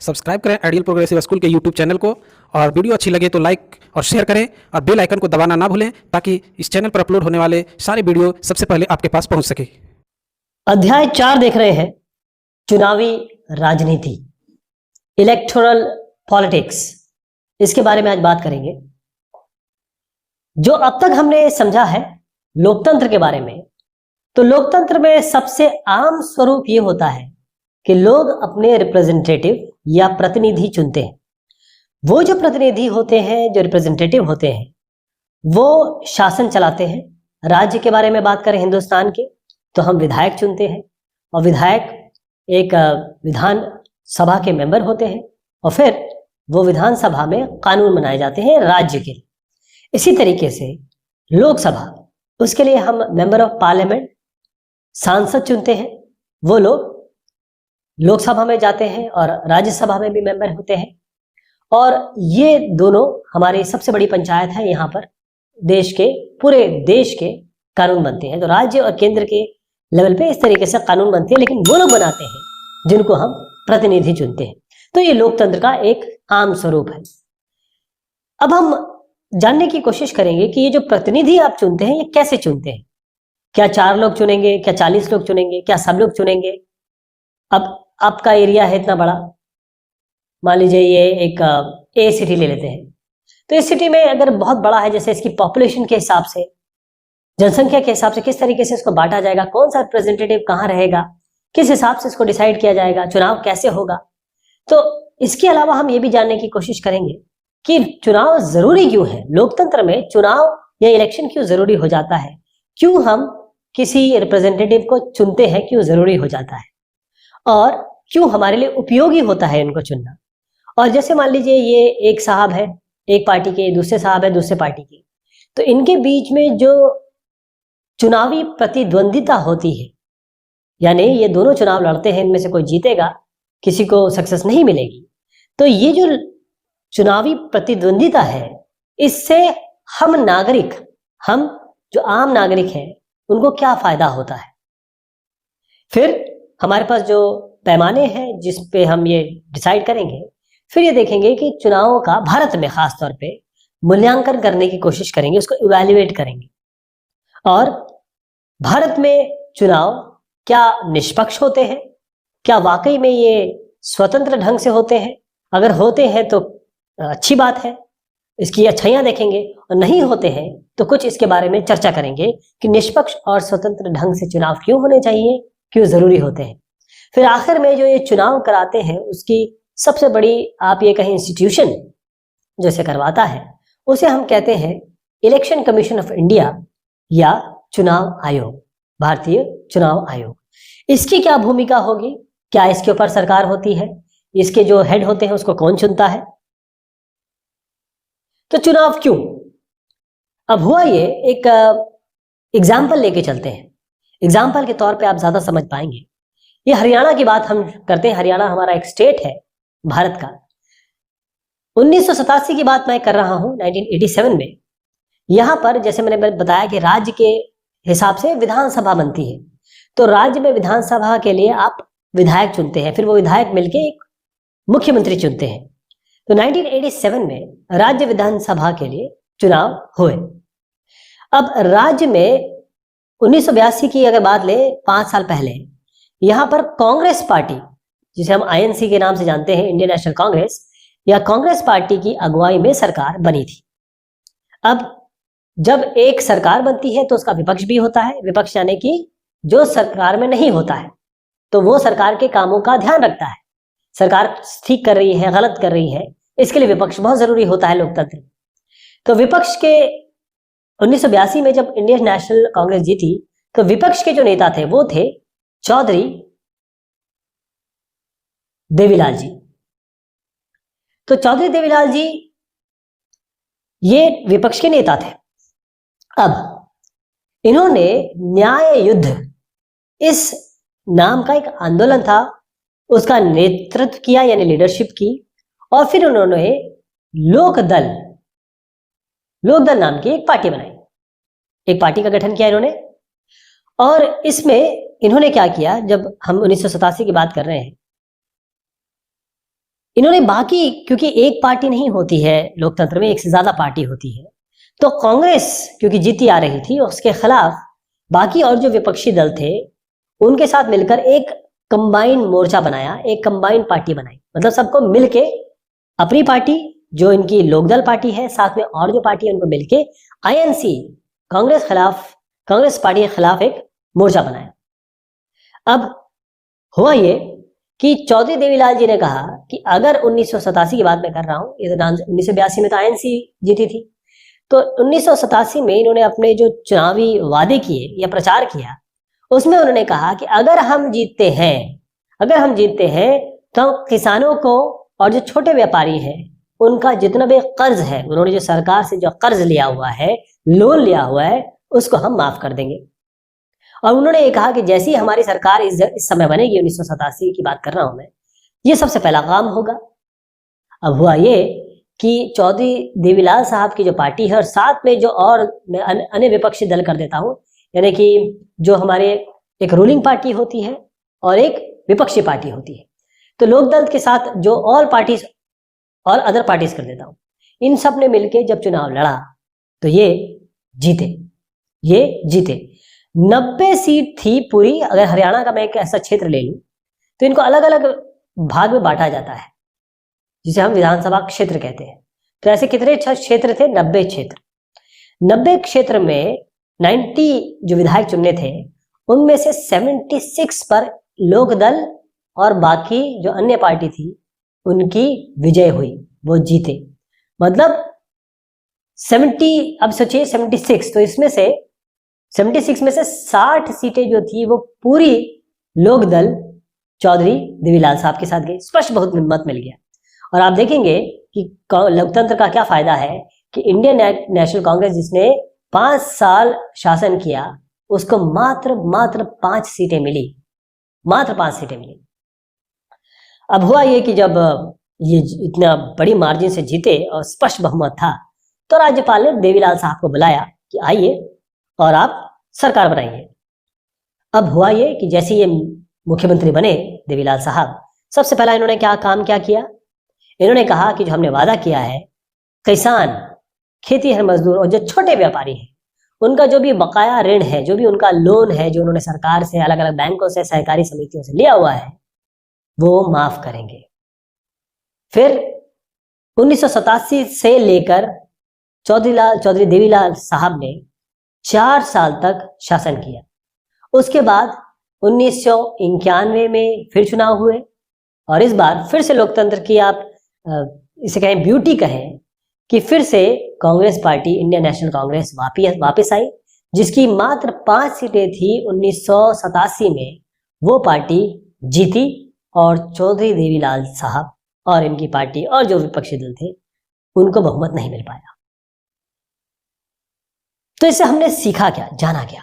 Subscribe करें ideal progressive school के YouTube channel को और वीडियो अच्छी लगे तो लाइक और शेयर करें और बेल आइकन को दबाना ना भूलें ताकि इस चैनल पर अपलोड होने वाले सारे वीडियो सबसे पहले आपके पास पहुंच सके। अध्याय 4 देख रहे हैं, चुनावी राजनीति, इलेक्टोरल पॉलिटिक्स। इसके बारे में आज बात करेंगे। जो अब तक हमने समझा है लोकतंत्र के बारे में, तो लोकतंत्र में सबसे आम स्वरूप ये होता है कि लोग अपने रिप्रेजेंटेटिव या प्रतिनिधि चुनते हैं। वो जो प्रतिनिधि होते हैं, जो रिप्रेजेंटेटिव होते हैं, वो शासन चलाते हैं। राज्य के बारे में बात करें हिंदुस्तान के, तो हम विधायक चुनते हैं और विधायक एक विधान सभा के मेंबर होते हैं और फिर वो विधानसभा में कानून बनाए जाते हैं राज्य के। इसी तरीके से लोकसभा, उसके लिए हम मेंबर ऑफ पार्लियामेंट, सांसद चुनते हैं। वो लोग लोकसभा में जाते हैं और राज्यसभा में भी मेंबर होते हैं और ये दोनों हमारी सबसे बड़ी पंचायत है। यहाँ पर देश के, पूरे देश के कानून बनते हैं। तो राज्य और केंद्र के लेवल पे इस तरीके से कानून बनते हैं, लेकिन वो लोग बनाते हैं जिनको हम प्रतिनिधि चुनते हैं। तो ये लोकतंत्र का एक आम स्वरूप है। अब हम जानने की कोशिश करेंगे कि ये जो प्रतिनिधि आप चुनते हैं, ये कैसे चुनते हैं। क्या 4 लोग चुनेंगे, क्या 40 लोग चुनेंगे, क्या सब लोग चुनेंगे? अब आपका एरिया है इतना बड़ा, मान लीजिए ये एक ए सिटी ले लेते हैं। तो इस सिटी में अगर बहुत बड़ा है, जैसे इसकी पॉपुलेशन के हिसाब से, जनसंख्या के हिसाब से किस तरीके से इसको बांटा जाएगा, कौन सा रिप्रेजेंटेटिव कहाँ रहेगा, किस हिसाब से इसको डिसाइड किया जाएगा, चुनाव कैसे होगा। तो इसके अलावा हम ये भी जानने की कोशिश करेंगे कि चुनाव जरूरी क्यों है। लोकतंत्र में चुनाव या इलेक्शन क्यों जरूरी हो जाता है, क्यों हम किसी रिप्रेजेंटेटिव को चुनते हैं, क्यों जरूरी हो जाता है और क्यों हमारे लिए उपयोगी होता है इनको चुनना। और जैसे मान लीजिए ये एक साहब है एक पार्टी के, दूसरे साहब है दूसरे पार्टी के, तो इनके बीच में जो चुनावी प्रतिद्वंदिता होती है, यानी ये दोनों चुनाव लड़ते हैं, इनमें से कोई जीतेगा, किसी को सक्सेस नहीं मिलेगी। तो ये जो चुनावी प्रतिद्वंदिता है, इससे हम नागरिक, हम जो आम नागरिक हैं, उनको क्या फायदा होता है। फिर हमारे पास जो पैमाने हैं जिस पे हम ये डिसाइड करेंगे, फिर ये देखेंगे कि चुनावों का भारत में खास तौर पे मूल्यांकन करने की कोशिश करेंगे, उसको इवैल्यूएट करेंगे। और भारत में चुनाव क्या निष्पक्ष होते हैं, क्या वाकई में ये स्वतंत्र ढंग से होते हैं। अगर होते हैं तो अच्छी बात है, इसकी अच्छाइयां देखेंगे, और नहीं होते हैं तो कुछ इसके बारे में चर्चा करेंगे कि निष्पक्ष और स्वतंत्र ढंग से चुनाव क्यों होने चाहिए, क्यों जरूरी होते हैं। फिर आखिर में जो ये चुनाव कराते हैं, उसकी सबसे बड़ी आप ये कहें इंस्टीट्यूशन जैसे करवाता है, उसे हम कहते हैं इलेक्शन कमीशन ऑफ इंडिया या चुनाव आयोग, भारतीय चुनाव आयोग। इसकी क्या भूमिका होगी, क्या इसके ऊपर सरकार होती है, इसके जो हेड होते हैं उसको कौन चुनता है। तो चुनाव क्यों? अब हुआ ये, एक एग्जाम्पल लेके चलते हैं। एग्जाम्पल के तौर पे आप ज्यादा समझ पाएंगे। ये हरियाणा की बात हम करते हैं। हरियाणा हमारा एक स्टेट है भारत का। 1987 की बात मैं कर रहा हूं, 1987 में। यहां पर जैसे मैंने बताया कि राज्य के हिसाब से विधानसभा बनती है, तो राज्य में विधानसभा के लिए आप विधायक चुनते हैं, फिर वो विधायक मिलके एक मुख्यमंत्री चुनते हैं। तो 1987 में राज्य विधानसभा के लिए चुनाव हुए। अब राज्य में 1982 की अगर बात ले, 5 साल पहले, यहां पर कांग्रेस पार्टी, जिसे हम आईएनसी के नाम से जानते हैं, इंडियन नेशनल कांग्रेस, या कांग्रेस पार्टी की अगुवाई में सरकार बनी थी। अब जब एक सरकार बनती है तो उसका विपक्ष भी होता है। विपक्ष यानी कि जो सरकार में नहीं होता है, तो वो सरकार के कामों का ध्यान रखता है। सरकार ठीक कर रही है, गलत कर रही है, इसके लिए विपक्ष बहुत जरूरी होता है लोकतंत्र में। तो विपक्ष के 1982 में जब इंडियन नेशनल कांग्रेस जीती, तो विपक्ष के जो नेता थे वो थे चौधरी देवीलाल जी। तो चौधरी देवीलाल जी ये विपक्ष के नेता थे। अब इन्होंने न्याय युद्ध, इस नाम का एक आंदोलन था, उसका नेतृत्व किया, यानी लीडरशिप की। और फिर उन्होंने लोकदल नाम की एक पार्टी बनाई, एक पार्टी का गठन किया इन्होंने। और इसमें इन्होंने क्या किया, जब हम 1987 की बात कर रहे हैं, इन्होंने बाकी, क्योंकि एक पार्टी नहीं होती है लोकतंत्र में, एक से ज्यादा पार्टी होती है, तो कांग्रेस क्योंकि जीती आ रही थी, उसके खिलाफ बाकी और जो विपक्षी दल थे उनके साथ मिलकर एक कंबाइंड मोर्चा बनाया, एक कंबाइंड पार्टी बनाई। मतलब सबको मिलके अपनी पार्टी जो इनकी लोकदल पार्टी है, साथ में और जो पार्टी है उनको मिलके आईएनसी कांग्रेस पार्टी के खिलाफ एक मोर्चा बनाया। अब हुआ ये कि चौधरी देवीलाल जी ने कहा कि अगर 1987 की बात मैं कर रहा हूं, ये तो 1982 में तो आईएनसी जीती थी, तो 1987 में इन्होंने अपने जो चुनावी वादे किए या प्रचार किया, उसमें उन्होंने कहा कि अगर हम जीतते हैं तो किसानों को और जो छोटे व्यापारी हैं उनका जितना भी कर्ज है, उन्होंने जो सरकार से जो कर्ज लिया हुआ है, लोन लिया हुआ है, उसको हम माफ कर देंगे। और उन्होंने ये कहा कि जैसी हमारी सरकार इस समय बनेगी, 1987 की बात कर रहा हूं मैं, ये सबसे पहला काम होगा। अब हुआ ये कि चौधरी देवीलाल साहब की जो पार्टी है और साथ में जो और मैं अन्य विपक्षी दल कर देता हूं, यानी कि जो हमारे एक रूलिंग पार्टी होती है और एक विपक्षी पार्टी होती है, तो लोकदल के साथ जो ऑल पार्टीज और अदर पार्टीज कर देता हूं, इन सब ने मिलकर जब चुनाव लड़ा तो ये जीते। 90 सीट थी पूरी। अगर हरियाणा का मैं एक ऐसा क्षेत्र ले लूं तो इनको अलग अलग भाग में बांटा जाता है, जिसे हम विधानसभा क्षेत्र कहते हैं। तो ऐसे कितने क्षेत्र थे? 90 क्षेत्र। 90 क्षेत्र में 90 जो विधायक चुनने थे, उनमें से 76 पर लोकदल और बाकी जो अन्य पार्टी थी उनकी विजय हुई, वो जीते। मतलब 70, अब सोचिए 76, तो इसमें से 76 में से 60 सीटें जो थी वो पूरी लोकदल चौधरी देवीलाल साहब के साथ गई। स्पष्ट बहुत मत मिल गया। और आप देखेंगे कि लोकतंत्र का क्या फायदा है कि इंडियन नेशनल कांग्रेस जिसने 5 साल शासन किया, उसको मात्र 5 सीटें मिली, मात्र 5 सीटें मिली। अब हुआ ये कि जब ये इतना बड़ी मार्जिन से जीते और स्पष्ट बहुमत था, तो राज्यपाल ने देवीलाल साहब को बुलाया कि आइए और आप सरकार बनाइए। अब हुआ ये कि जैसे ये मुख्यमंत्री बने देवीलाल साहब, सबसे पहला इन्होंने क्या किया? इन्होंने कहा कि जो हमने वादा किया है, किसान, खेतीहर मजदूर और जो छोटे व्यापारी हैं, उनका जो भी बकाया ऋण है, जो भी उनका लोन है, जो उन्होंने सरकार से, अलग अलग बैंकों से, सहकारी समितियों से लिया हुआ है, वो माफ करेंगे। फिर 1987 से लेकर चौधरी देवीलाल साहब ने 4 साल तक शासन किया। उसके बाद 1991 में फिर चुनाव हुए और इस बार फिर से लोकतंत्र की, आप इसे कहें ब्यूटी कहें, कि फिर से Congress party, Indian national Congress वापस आई, जिसकी मात्र 5 सीटें थी 1987 में, वो पार्टी जीती और चौधरी देवीलाल साहब और इनकी पार्टी और जो विपक्षी दल थे उनको बहुमत नहीं मिल पाया। तो इससे हमने सीखा क्या, जाना क्या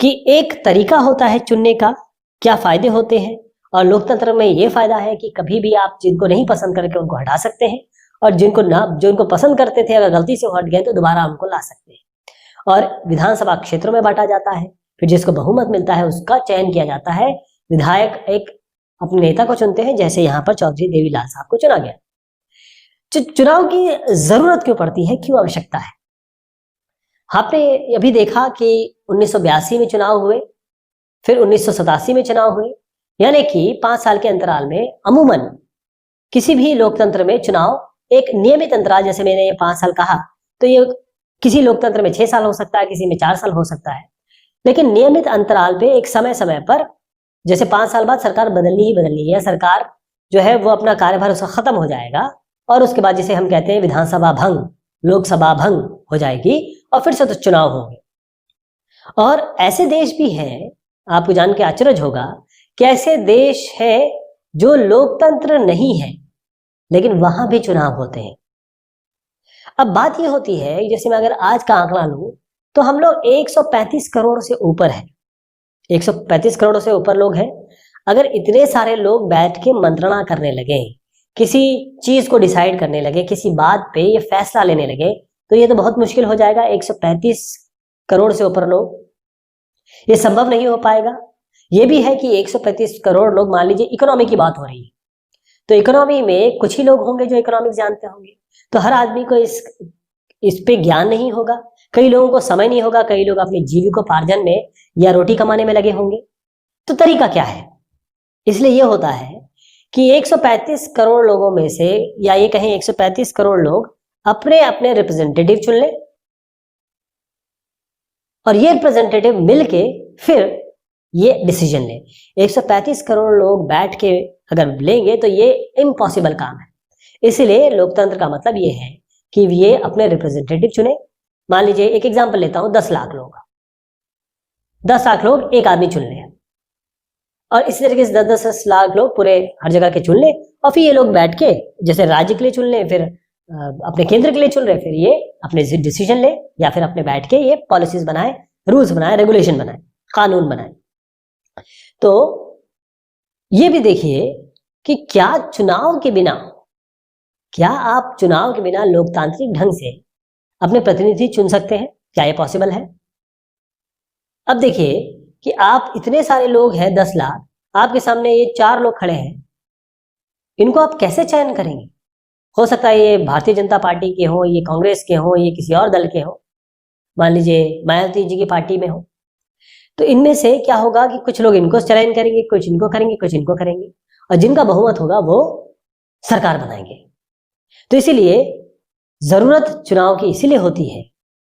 कि एक तरीका होता है चुनने का, क्या फायदे होते हैं, और लोकतंत्र में यह फायदा है कि कभी भी आप जिनको नहीं पसंद करके उनको हटा सकते हैं, और जो उनको पसंद करते थे अगर गलती से हट गए तो दोबारा उनको ला सकते हैं। और विधानसभा क्षेत्रों में बांटा जाता है, फिर जिसको बहुमत मिलता है उसका चयन किया जाता है। विधायक एक अपने नेता को चुनते हैं, जैसे यहाँ पर चौधरी देवीलाल साहब को चुना गया। चुनाव की जरूरत क्यों पड़ती है, क्यों आवश्यकता है? आपने अभी देखा कि 1982 में चुनाव हुए, फिर 1987 में चुनाव हुए, यानी कि 5 साल के अंतराल में अमूमन किसी भी लोकतंत्र में चुनाव एक नियमित अंतराल, जैसे मैंने ये 5 साल कहा, तो ये किसी लोकतंत्र में 6 साल हो सकता है, किसी में 4 साल हो सकता है, लेकिन नियमित अंतराल पे एक समय पर, जैसे 5 साल बाद सरकार बदलनी है, सरकार जो है वो अपना कार्यभार उसका खत्म हो जाएगा और उसके बाद जिसे हम कहते हैं विधानसभा भंग, लोकसभा भंग हो जाएगी और फिर से तो चुनाव होंगे। और ऐसे देश भी हैं, आपको जान के आश्चर्य होगा कि ऐसे देश है जो लोकतंत्र नहीं है लेकिन वहां भी चुनाव होते हैं। अब बात यह होती है, जैसे मैं अगर आज का आंकड़ा लूं तो हम लोग 135 करोड़ से ऊपर है, 135 करोड़ से ऊपर लोग हैं। अगर इतने सारे लोग बैठ के मंत्रणा करने लगे, किसी चीज को डिसाइड करने लगे, किसी बात पे ये फैसला लेने लगे, तो ये तो बहुत मुश्किल हो जाएगा। 135 करोड़ से ऊपर लोग, ये संभव नहीं हो पाएगा। ये भी है कि 135 करोड़ लोग, मान लीजिए इकोनॉमी की बात हो रही है, तो इकोनॉमी में कुछ ही लोग होंगे जो इकोनॉमिक्स जानते होंगे, तो हर आदमी को इस पे ज्ञान नहीं होगा, कई लोगों को समय नहीं होगा, कई लोग अपनी जीविकोपार्जन में या रोटी कमाने में लगे होंगे। तो तरीका क्या है? इसलिए ये होता है कि 135 करोड़ लोगों में से, या ये कहें 135 करोड़ लोग अपने अपने रिप्रेजेंटेटिव चुन लें, और ये रिप्रेजेंटेटिव मिलके फिर ये डिसीजन ले। 135 करोड़ लोग बैठ के अगर लेंगे तो ये इम्पॉसिबल काम है। इसलिए लोकतंत्र का मतलब ये है कि ये अपने रिप्रेजेंटेटिव चुने। मान लीजिए एक एग्जांपल लेता हूं, 10 लाख लोग, 10 लाख लोग एक आदमी चुन ले, और इसी तरीके से 10-10 लाख लोग पूरे हर जगह के चुन ले, और फिर ये लोग बैठ के जैसे राज्य के लिए चुन ले, फिर अपने केंद्र के लिए चुन रहे, फिर ये अपने डिसीजन ले, या फिर अपने बैठ के ये पॉलिसीज बनाए, रूल्स बनाए, रेगुलेशन बनाए, कानून बनाए। तो ये भी देखिए कि क्या आप चुनाव के बिना लोकतांत्रिक ढंग से अपने प्रतिनिधि चुन सकते हैं? क्या ये पॉसिबल है? अब देखिए कि आप इतने सारे लोग हैं, 10 लाख, आपके सामने ये 4 लोग खड़े हैं, इनको आप कैसे चयन करेंगे? हो सकता है ये भारतीय जनता पार्टी के हो, ये कांग्रेस के हो, ये किसी और दल के हो, मान लीजिए मायावती जी की पार्टी में हो। तो इनमें से क्या होगा कि कुछ लोग इनको चयन करेंगे, कुछ इनको करेंगे, कुछ इनको करेंगे, और जिनका बहुमत होगा वो सरकार बनाएंगे। तो इसीलिए जरूरत चुनाव की इसीलिए होती है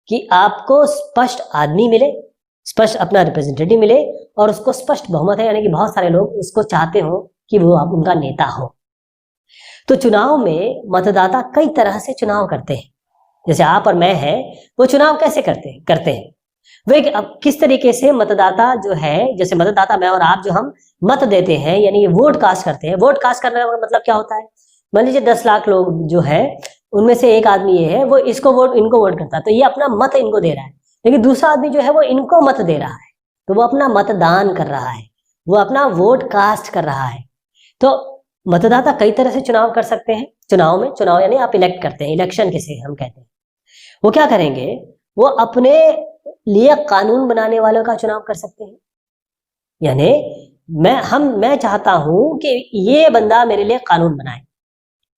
कि आपको स्पष्ट आदमी मिले, स्पष्ट अपना रिप्रेजेंटेटिव मिले, और उसको स्पष्ट बहुमत है, यानी कि बहुत सारे लोग उसको चाहते हो कि वो आप उनका नेता हो। तो चुनाव में मतदाता कई तरह से चुनाव करते हैं। जैसे आप और मैं है, वो चुनाव कैसे करते हैं वे अब किस तरीके से मतदाता जो है, जैसे मतदाता मैं और आप जो हम मत देते हैं, यानी ये वोट कास्ट करते हैं। वोट कास्ट करने का मतलब क्या होता है? मान लीजिए 10 लाख लोग जो है, उनमें से एक आदमी ये है, वो इनको वोट करता है, तो ये अपना मत इनको दे रहा है, लेकिन दूसरा आदमी जो है वो इनको मत दे रहा है, तो वो अपना मतदान कर रहा है, वो अपना वोट कास्ट कर रहा है। तो मतदाता कई तरह से चुनाव कर सकते हैं। चुनाव यानी आप इलेक्ट करते हैं, इलेक्शन किसे हम कहते हैं। वो क्या करेंगे? वो अपने लिए कानून बनाने वालों का चुनाव कर सकते हैं। यानी मैं चाहता हूं कि ये बंदा मेरे लिए कानून बनाए,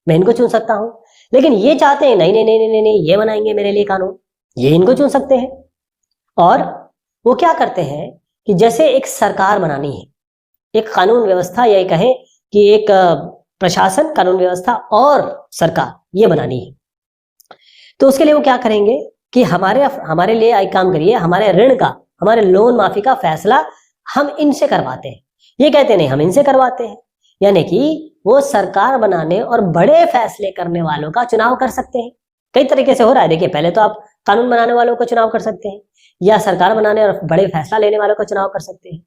मैं इनको चुन सकता हूं। लेकिन ये चाहते हैं नहीं नहीं नहीं नहीं नहीं, ये बनाएंगे मेरे लिए कानून, ये इनको चुन सकते हैं। और वो क्या करते हैं कि जैसे एक सरकार बनानी है, एक कानून व्यवस्था, या कहें कि एक प्रशासन, कानून व्यवस्था और सरकार ये बनानी है, तो उसके लिए वो क्या करेंगे कि हमारे लिए एक काम करिए, हमारे ऋण का, हमारे लोन माफी का फैसला हम इनसे करवाते हैं। ये कहते नहीं, हम इनसे करवाते हैं। यानी कि वो सरकार बनाने और बड़े फैसले करने वालों का चुनाव कर सकते हैं। कई तरीके से हो रहा है। देखिए, पहले तो आप कानून बनाने वालों को चुनाव कर सकते हैं, या सरकार बनाने और बड़े फैसला लेने वालों का चुनाव कर सकते हैं,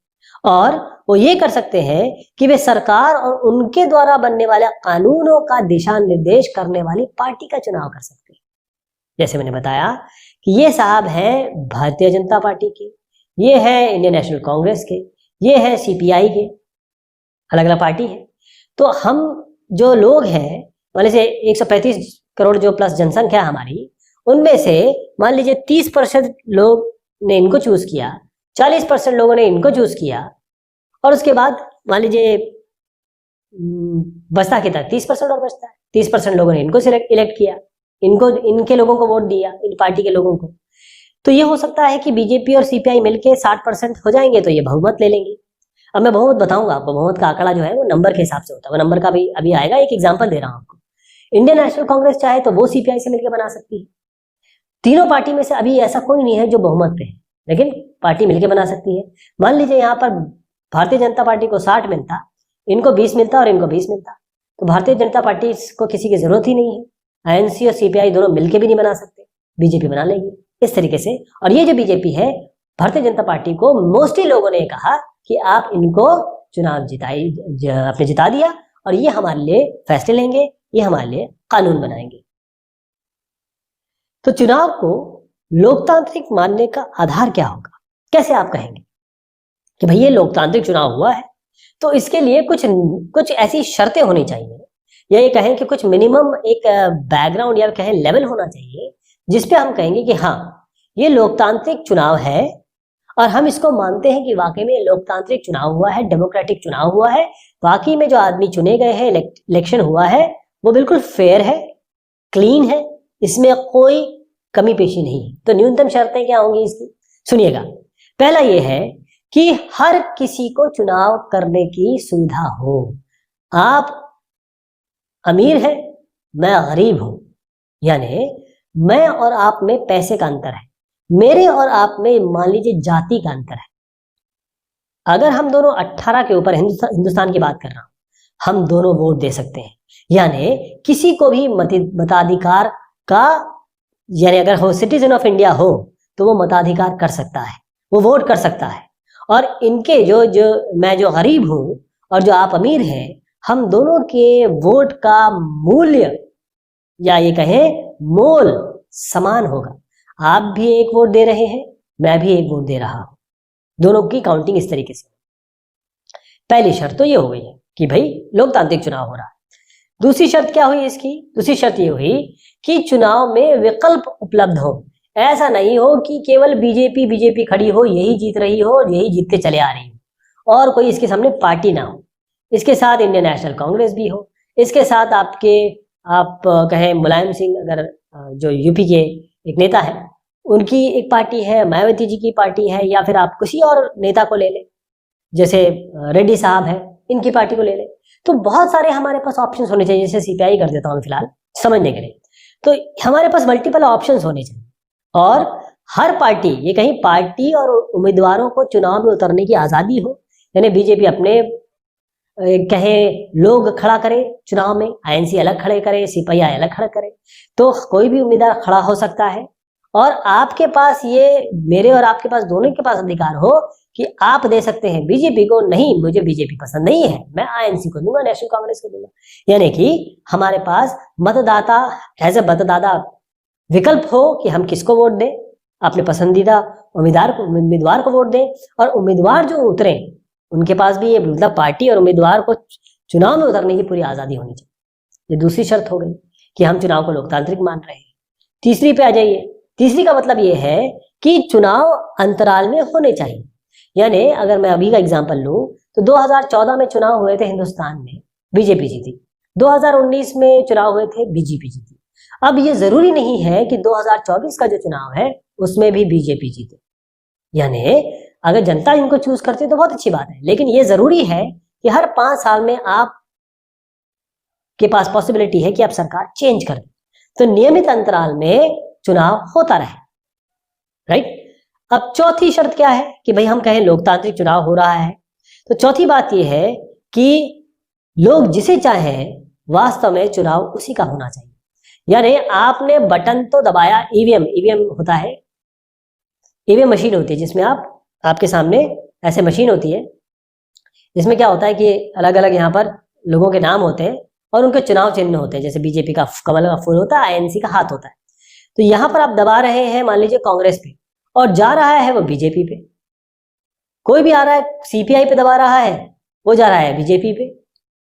और वो ये कर सकते हैं कि वे सरकार और उनके द्वारा बनने वाले कानूनों का दिशा निर्देश करने वाली पार्टी का चुनाव कर सकते हैं। जैसे मैंने बताया कि ये साहब है भारतीय जनता पार्टी के, ये है इंडियन नेशनल कांग्रेस के, ये है सीपीआई के, अलग अलग पार्टी है। तो हम जो लोग हैं, मान लीजिए 135 करोड़ जो प्लस जनसंख्या हमारी, उनमें से मान लीजिए 30% लोग ने इनको चूज किया, 40% लोगों ने इनको चूज किया, और उसके बाद मान लीजिए बचता कितना, 30% और बचता है। 30% लोगों ने इनको इलेक्ट किया, इनके लोगों को वोट दिया, इन पार्टी के लोगों को। तो ये हो सकता है कि बीजेपी और सीपीआई मिलके 60% हो जाएंगे, तो ये बहुमत ले लेंगे। अब मैं बहुमत बताऊंगा आपको, बहुमत का आंकड़ा जो है वो नंबर के हिसाब से होता है, वो नंबर का भी अभी आएगा। एक एग्जांपल दे रहा हूं आपको। इंडियन नेशनल कांग्रेस चाहे तो वो सीपीआई से मिलकर बना सकती है। तीनों पार्टी में से अभी ऐसा कोई नहीं है जो बहुमत पे है, लेकिन पार्टी मिलकर बना सकती है। मान लीजिए यहाँ पर भारतीय जनता पार्टी को 60 मिलता, इनको 20 मिलता और इनको 20 मिलता, तो भारतीय जनता पार्टी को किसी की जरूरत ही नहीं है। आईएनसी और सीपीआई दोनों मिलकर भी नहीं बना सकते, बीजेपी बना लेगी इस तरीके से। और ये जो बीजेपी है, भारतीय जनता पार्टी को मोस्टली लोगों ने कहा कि आप इनको चुनाव आपने जिता दिया, और ये हमारे लिए फैसले लेंगे, ये हमारे लिए कानून बनाएंगे। तो चुनाव को लोकतांत्रिक मानने का आधार क्या होगा? कैसे आप कहेंगे कि भाई ये लोकतांत्रिक चुनाव हुआ है, तो इसके लिए कुछ ऐसी शर्तें होनी चाहिए, या ये कहें कि कुछ मिनिमम एक बैकग्राउंड या कहें लेवल होना चाहिए, जिसपे हम कहेंगे कि हाँ, ये लोकतांत्रिक चुनाव है और हम इसको मानते हैं कि वाकई में लोकतांत्रिक चुनाव हुआ है, डेमोक्रेटिक चुनाव हुआ है, वाकई में जो आदमी चुने गए हैं, इलेक्शन हुआ है, वो बिल्कुल फेयर है, क्लीन है, इसमें कोई कमी पेशी नहीं है। तो न्यूनतम शर्तें क्या होंगी इसकी, सुनिएगा। पहला ये है कि हर किसी को चुनाव करने की सुविधा हो। आप अमीर हैं, मैं गरीब हूं, यानी मैं और आप में पैसे का अंतर है, मेरे और आप में मान लीजिए जाति का अंतर है। अगर हम दोनों 18 के ऊपर, हिंदुस्तान की बात कर रहा हूं, हम दोनों वोट दे सकते हैं, यानी किसी को भी मताधिकार का, यानी अगर हो सिटीजन ऑफ इंडिया हो तो वो मताधिकार कर सकता है, वो वोट कर सकता है। और इनके जो मैं जो गरीब हूं और जो आप अमीर हैं, हम दोनों के वोट का मूल्य या ये कहें मोल समान होगा। आप भी एक वोट दे रहे हैं, मैं भी एक वोट दे रहा हूं, दोनों की काउंटिंग इस तरीके से। पहली शर्त तो ये हो गई है कि भाई लोकतांत्रिक चुनाव हो रहा है। दूसरी शर्त क्या हुई इसकी, दूसरी शर्त ये हुई कि चुनाव में विकल्प उपलब्ध हो। ऐसा नहीं हो कि केवल बीजेपी खड़ी हो, यही जीत रही हो और यही जीतते चले आ रही हो, और कोई इसके सामने पार्टी ना हो। इसके साथ इंडियन नेशनल कांग्रेस भी हो, इसके साथ आप कहें मुलायम सिंह, अगर जो यूपी के एक नेता है, उनकी एक पार्टी है, मायावती जी की पार्टी है, या फिर आप किसी और नेता को ले लें, जैसे रेड्डी साहब है, इनकी पार्टी को ले लें। तो बहुत सारे हमारे पास ऑप्शंस होने चाहिए। जैसे सीपीआई कर देता हूँ फिलहाल समझने के लिए, तो हमारे पास मल्टीपल ऑप्शंस होने चाहिए। और हर पार्टी, ये कहीं पार्टी और उम्मीदवारों को चुनाव में उतरने की आजादी हो, यानी बीजेपी अपने कहे लोग खड़ा करे चुनाव में, आईएनसी अलग खड़े करे, सीपीआई अलग खड़ा करे, तो कोई भी उम्मीदवार खड़ा हो सकता है। और आपके पास ये, मेरे और आपके पास, दोनों के पास अधिकार हो कि आप दे सकते हैं बीजेपी को, नहीं मुझे बीजेपी पसंद नहीं है, मैं आईएनसी को दूंगा, नेशनल कांग्रेस को दूंगा। यानी कि हमारे पास मतदाता एज ए मतदाता विकल्प हो कि हम किसको वोट दें, अपने पसंदीदा उम्मीदवार को वोट दें। और उम्मीदवार जो उतरे उनके पास भी ये, मतलब पार्टी और उम्मीदवार को चुनाव में उतरने की पूरी आजादी होनी चाहिए। ये दूसरी शर्त हो गई कि हम चुनाव को लोकतांत्रिक मान रहे हैं। तीसरी पे आ जाइए। तीसरी का मतलब ये है कि चुनाव अंतराल में होने चाहिए। यानी अगर मैं अभी का एग्जांपल लूं तो 2014 में चुनाव हुए थे हिंदुस्तान में, बीजेपी जीती। 2019 में चुनाव हुए थे, बीजेपी जीती। अब ये जरूरी नहीं है कि 2024 का जो चुनाव है उसमें भी बीजेपी जीते। यानी अगर जनता इनको चूज करती है तो बहुत अच्छी बात है, लेकिन ये जरूरी है कि हर 5 साल में आप के पास पॉसिबिलिटी है कि आप सरकार चेंज कर दें, तो नियमित अंतराल में चुनाव होता रहे, राइट। अब चौथी शर्त क्या है कि भाई हम कहें लोकतांत्रिक चुनाव हो रहा है, तो चौथी बात यह है कि लोग जिसे चाहें वास्तव में चुनाव उसी का होना चाहिए। यानी आपने बटन तो दबाया, ईवीएम होता है, ईवीएम मशीन होती है जिसमें आपके सामने ऐसे मशीन होती है, जिसमें क्या होता है कि अलग अलग यहाँ पर लोगों के नाम होते हैं और उनके चुनाव चिन्ह होते हैं। जैसे बीजेपी का कमल का फूल होता है, आईएनसी का हाथ होता है। तो यहाँ पर आप दबा रहे हैं मान लीजिए कांग्रेस पे, और जा रहा है वो बीजेपी पे। कोई भी आ रहा है सीपीआई पे दबा रहा है, वो जा रहा है बीजेपी पे।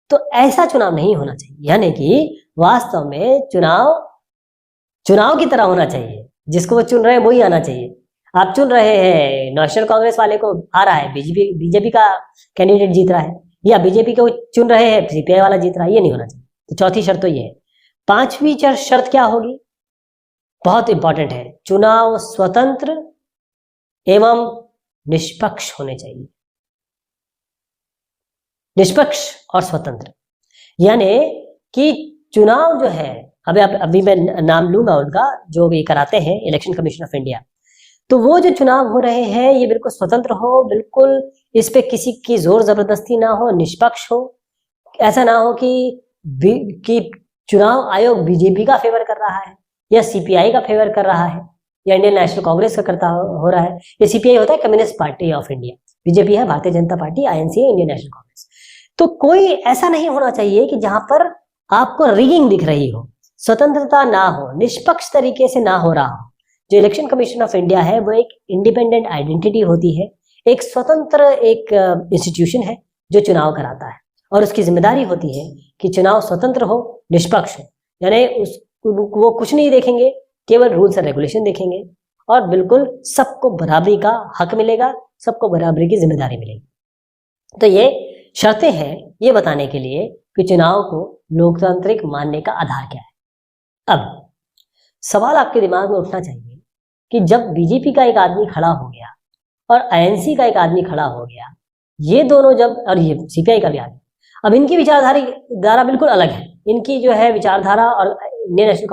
तो ऐसा चुनाव नहीं होना चाहिए। यानी कि वास्तव में चुनाव की तरह होना चाहिए, जिसको वो चुन रहे हैं वही आना चाहिए। आप चुन रहे हैं नेशनल कांग्रेस वाले को, आ रहा है बीजेपी का कैंडिडेट जीत रहा है, या बीजेपी को चुन रहे हैं सीपीआई वाला जीत रहा है, ये नहीं होना चाहिए। तो चौथी शर्त तो ये है। पांचवी शर्त क्या होगी, बहुत इंपॉर्टेंट है, चुनाव स्वतंत्र एवं निष्पक्ष होने चाहिए। निष्पक्ष और स्वतंत्र, यानी कि चुनाव जो है, अभी मैं नाम लूंगा उनका, जो भी कराते हैं इलेक्शन कमीशन ऑफ इंडिया, तो वो जो चुनाव हो रहे हैं ये बिल्कुल स्वतंत्र हो, बिल्कुल इस पे किसी की जोर जबरदस्ती ना हो, निष्पक्ष हो। ऐसा ना हो कि चुनाव आयोग बीजेपी का फेवर कर रहा है या सीपीआई का फेवर कर रहा है या इंडियन नेशनल कांग्रेस का करता हो रहा है। ये सीपीआई होता है communist party of India, BJP है भारतीय जनता पार्टी, आईएनसी है इंडियन नेशनल कांग्रेस। तो कोई ऐसा नहीं होना चाहिए कि जहां पर आपको रिगिंग दिख रही हो, स्वतंत्रता ना हो, निष्पक्ष तरीके से ना हो रहा हो। जो इलेक्शन कमीशन ऑफ इंडिया है वो एक इंडिपेंडेंट आइडेंटिटी होती है, एक स्वतंत्र एक इंस्टीट्यूशन है जो चुनाव कराता है, और उसकी जिम्मेदारी होती है कि चुनाव स्वतंत्र हो, निष्पक्ष हो। यानी वो कुछ नहीं देखेंगे, केवल रूल्स एंड रेगुलेशन देखेंगे और बिल्कुल सबको बराबरी का हक मिलेगा, सबको बराबरी की जिम्मेदारी मिलेगी। तो ये शर्तें हैं ये बताने के लिए कि चुनाव को लोकतांत्रिक मानने का आधार क्या है। अब सवाल आपके दिमाग में उठना चाहिए कि जब बीजेपी का एक आदमी खड़ा हो गया और आईएनसी का एक आदमी खड़ा हो गया, ये दोनों जब, और ये सीपीआई का भी आदमी, अब इनकी विचारधारा बिल्कुल अलग है। इनकी जो है विचारधारा और इंडियन नेशनल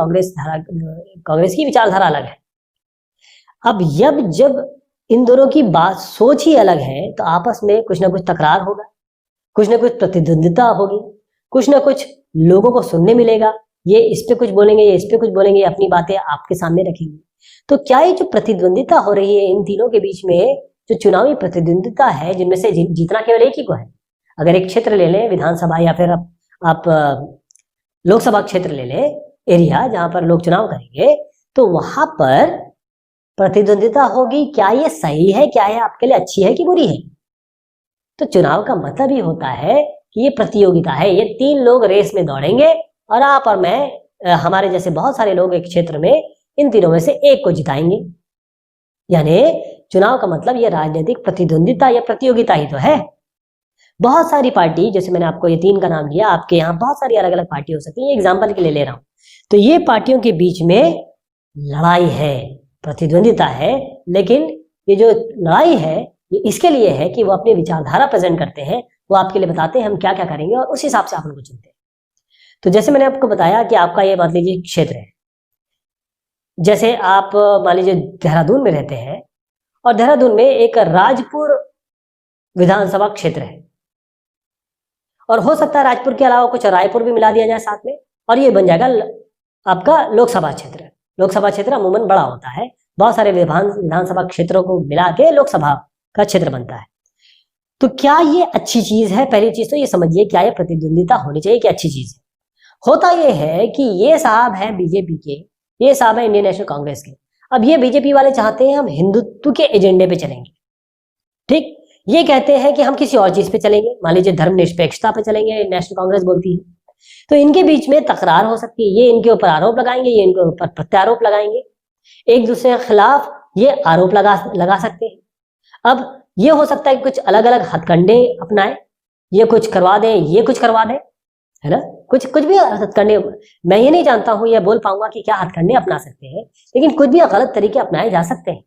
कांग्रेस की विचारधारा अलग है। अब जब इन दोनों की बात सोच ही अलग है तो आपस में कुछ ना कुछ तकरार होगा, कुछ ना कुछ प्रतिद्वंदिता होगी, कुछ ना कुछ लोगों को सुनने मिलेगा। ये इस पे कुछ बोलेंगे, ये इस पे कुछ बोलेंगे, अपनी बातें आपके सामने रखेंगे। तो क्या ये जो प्रतिद्वंदिता हो रही है इन तीनों के बीच में, जो चुनावी प्रतिद्वंदिता है, जिनमें से जीतना केवल एक ही को है। अगर एक क्षेत्र ले लें विधानसभा या फिर आप लोकसभा क्षेत्र ले लें, एरिया जहां पर लोग चुनाव करेंगे, तो वहां पर प्रतिद्वंदिता होगी। क्या ये सही है, क्या ये आपके लिए अच्छी है कि बुरी है? तो चुनाव का मतलब ही होता है कि ये प्रतियोगिता है। ये तीन लोग रेस में दौड़ेंगे और आप और मैं, हमारे जैसे बहुत सारे लोग एक क्षेत्र में इन तीनों में से एक को जिताएंगे। यानी चुनाव का मतलब ये राजनीतिक प्रतिद्वंदिता या प्रतियोगिता ही तो है। बहुत सारी पार्टी, जैसे मैंने आपको ये तीन का नाम लिया, आपके यहाँ बहुत सारी अलग अलग पार्टी हो सकती है, एग्जाम्पल के लिए ले रहा हूं। तो ये पार्टियों के बीच में लड़ाई है, प्रतिद्वंदिता है। लेकिन ये जो लड़ाई है ये इसके लिए है कि वो अपनी विचारधारा प्रेजेंट करते हैं, वो आपके लिए बताते हैं हम क्या क्या करेंगे और उस हिसाब से आप उनको चुनते हैं। तो जैसे मैंने आपको बताया कि आपका ये मान लीजिए क्षेत्र है, जैसे आप मान लीजिए देहरादून में रहते हैं और देहरादून में एक राजपुर विधानसभा क्षेत्र है, और हो सकता है राजपुर के अलावा कुछ रायपुर भी मिला दिया जाए साथ में, और ये बन जाएगा आपका लोकसभा क्षेत्र। लोकसभा क्षेत्र अमूमन बड़ा होता है, बहुत सारे विधानसभा क्षेत्रों को मिला के लोकसभा का क्षेत्र बनता है। तो क्या ये अच्छी चीज है? पहली चीज तो ये समझिए, क्या ये प्रतिद्वंदिता होनी चाहिए कि अच्छी चीज है? होता ये है कि ये साहब हैं बीजेपी के, ये साहब हैं इंडियन नेशनल कांग्रेस के। अब ये बीजेपी वाले चाहते हैं हम हिंदुत्व के एजेंडे पे चलेंगे, ठीक। ये कहते हैं कि हम किसी और चीज पे चलेंगे, मान लीजिए धर्मनिरपेक्षता पे चलेंगे, नेशनल कांग्रेस बोलती है। तो इनके बीच में तकरार हो सकती है, ये इनके ऊपर आरोप लगाएंगे, ये इनके ऊपर प्रत्यारोप लगाएंगे, एक दूसरे के खिलाफ ये आरोप लगा सकते हैं। अब ये हो सकता है कि कुछ अलग अलग हथकंडे अपनाएं, ये कुछ करवा दें, ये कुछ करवा दें, है ना। कुछ भी हथकंडे, मैं ये नहीं जानता हूं या बोल पाऊंगा कि क्या हथकंडे अपना सकते हैं, लेकिन कुछ भी गलत तरीके अपनाए जा सकते हैं।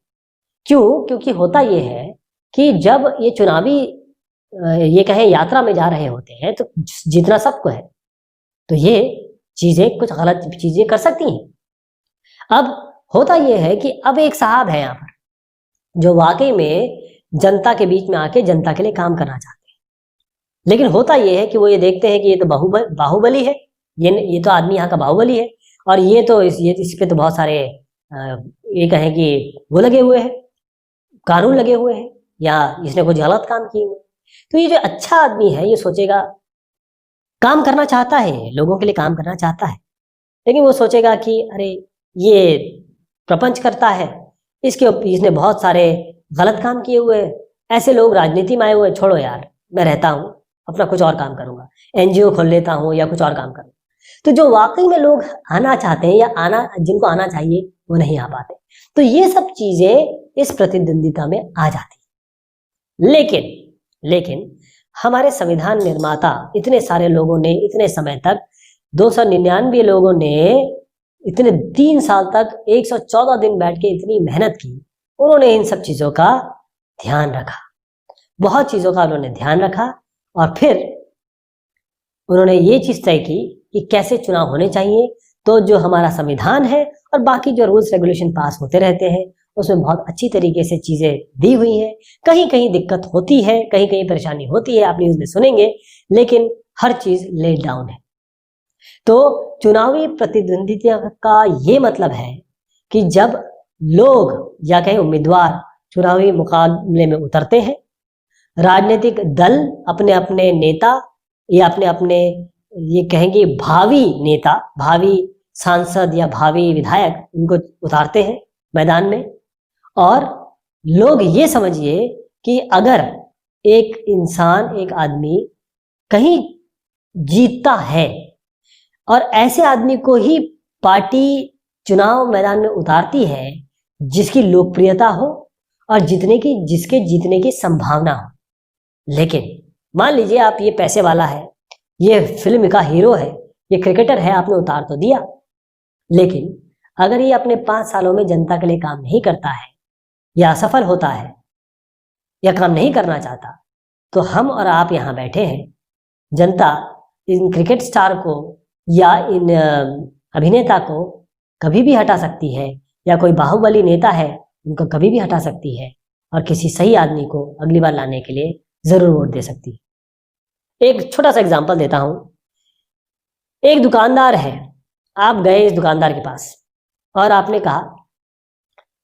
क्यों? क्योंकि होता ये है कि जब ये चुनावी ये कहें यात्रा में जा रहे होते हैं तो जितना सबको है, तो ये चीजें कुछ गलत चीजें कर सकती हैं। अब होता यह है कि अब एक साहब है यहाँ पर जो वाकई में जनता के बीच में आके जनता के लिए काम करना चाहते हैं, लेकिन होता यह है कि वो ये देखते हैं कि ये तो बाहुबली है, ये तो आदमी यहाँ का बाहुबली है, और ये तो इस पे तो बहुत सारे ये कहें कि वो लगे हुए हैं, कानून लगे हुए हैं, या इसने कुछ गलत काम किए हुए। तो ये जो अच्छा आदमी है ये सोचेगा, काम करना चाहता है, लोगों के लिए काम करना चाहता है, लेकिन वो सोचेगा कि अरे ये प्रपंच करता है, इसने बहुत सारे गलत काम किए हुए हैं, ऐसे लोग राजनीति में आए हुए, छोड़ो यार, मैं रहता हूँ अपना कुछ और काम करूंगा, एनजीओ खोल लेता हूँ या कुछ और काम करूंगा। तो जो वाकई में लोग आना चाहते हैं या जिनको आना चाहिए वो नहीं आ पाते। तो ये सब चीजें इस प्रतिद्वंदिता में आ जाती। लेकिन हमारे संविधान निर्माता इतने सारे लोगों ने इतने समय तक 299 लोगों ने इतने 3 साल तक 114 दिन बैठ के इतनी मेहनत की, उन्होंने इन सब चीजों का ध्यान रखा, बहुत चीजों का उन्होंने ध्यान रखा, और फिर उन्होंने ये चीज तय की कि कैसे चुनाव होने चाहिए। तो जो हमारा संविधान है और बाकी जो रूल्स रेगुलेशन पास होते रहते हैं उसमें बहुत अच्छी तरीके से चीजें दी हुई हैं। कहीं कहीं दिक्कत होती है, कहीं कहीं परेशानी होती है, आप न्यूज में सुनेंगे, लेकिन हर चीज लेट डाउन है। तो चुनावी प्रतिद्वंदिता का ये मतलब है कि जब लोग या कहीं उम्मीदवार चुनावी मुकाबले में उतरते हैं, राजनीतिक दल अपने अपने नेता या अपने अपने ये कहेंगे भावी नेता, भावी सांसद या भावी विधायक, उनको उतारते हैं मैदान में, और लोग ये समझिए कि अगर एक इंसान, एक आदमी कहीं जीतता है और ऐसे आदमी को ही पार्टी चुनाव मैदान में उतारती है, जिसकी लोकप्रियता हो और जिसके जीतने की संभावना हो। लेकिन मान लीजिए आप ये पैसे वाला है, ये फिल्म का हीरो है, ये क्रिकेटर है, आपने उतार तो दिया, लेकिन अगर ये अपने 5 सालों में जनता के लिए काम नहीं करता है या असफल होता है या काम नहीं करना चाहता, तो हम और आप यहाँ बैठे हैं, जनता इन क्रिकेट स्टार को या इन अभिनेता को कभी भी हटा सकती है, या कोई बाहुबली नेता है उनको कभी भी हटा सकती है, और किसी सही आदमी को अगली बार लाने के लिए जरूर वोट दे सकती है। एक छोटा सा एग्जांपल देता हूं। एक दुकानदार है, आप गए इस दुकानदार के पास और आपने कहा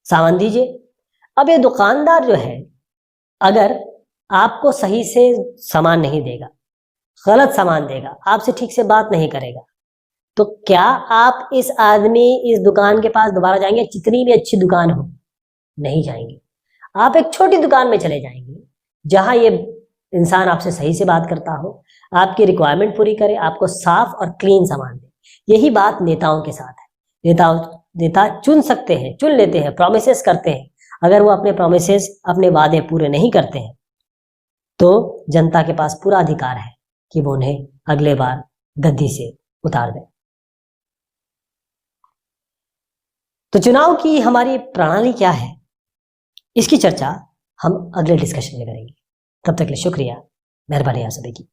सामान दीजिए। अब ये दुकानदार जो है, अगर आपको सही से सामान नहीं देगा, गलत सामान देगा, आपसे ठीक से बात नहीं करेगा, तो क्या आप इस दुकान के पास दोबारा जाएंगे? जितनी भी अच्छी दुकान हो, नहीं जाएंगे। आप एक छोटी दुकान में चले जाएंगे जहां ये इंसान आपसे सही से बात करता हो, आपकी रिक्वायरमेंट पूरी करे, आपको साफ और क्लीन सामान दे। यही बात नेताओं के साथ है। नेता चुन लेते हैं, प्रोमिसेस करते हैं। अगर वो अपने प्रोमिसेस, अपने वादे पूरे नहीं करते हैं, तो जनता के पास पूरा अधिकार है कि वो उन्हें अगले बार गद्दी से उतार दें। तो चुनाव की हमारी प्रणाली क्या है, इसकी चर्चा हम अगले डिस्कशन में करेंगे। तब तक के लिए शुक्रिया, मेहरबानी आप सभी की।